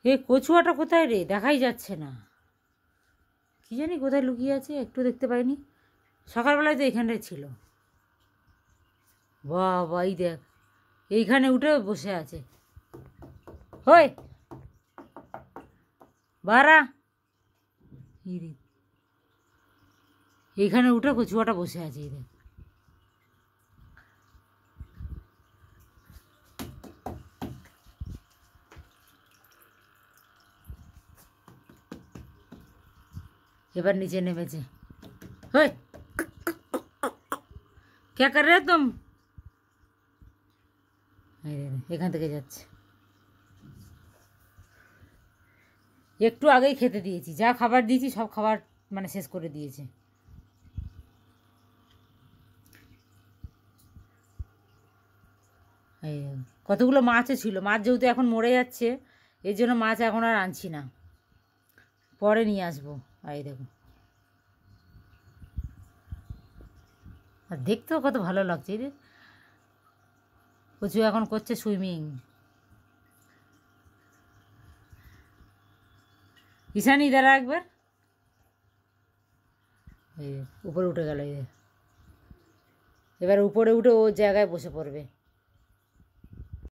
এ কচুয়াটা কোথায় রে? দেখাই যাচ্ছে না, কি জানি কোথায় লুকিয়ে আছে, একটু দেখতে পাইনি। সকালবেলায় তো এখানটায় ছিল। বাবা, এই দেখ, এইখানে উঠে বসে আছে। হই বারা, এইখানে উঠে কচুয়াটা বসে আছে, এই দেখ। এবার নিচে নেমেছে। হই, কে কর রে তুম? এখান থেকে যাচ্ছে। একটু আগেই খেতে দিয়েছি, যা খাবার দিয়েছি সব খাবার মানে শেষ করে দিয়েছে। কতগুলো মাছও ছিল, মাছ যেহেতু এখন মরে যাচ্ছে এর জন্য মাছ এখন আর আনছি না, পরে নিয়ে আসবো। এই দেখো, আর দেখতেও কত ভালো লাগছে রে। কচু এখন করছে সুইমিং। ঈশানি দাঁড়া একবার, এই উপরে উঠে গেল। এবার উপরে উঠে ও জায়গায় বসে পড়বে।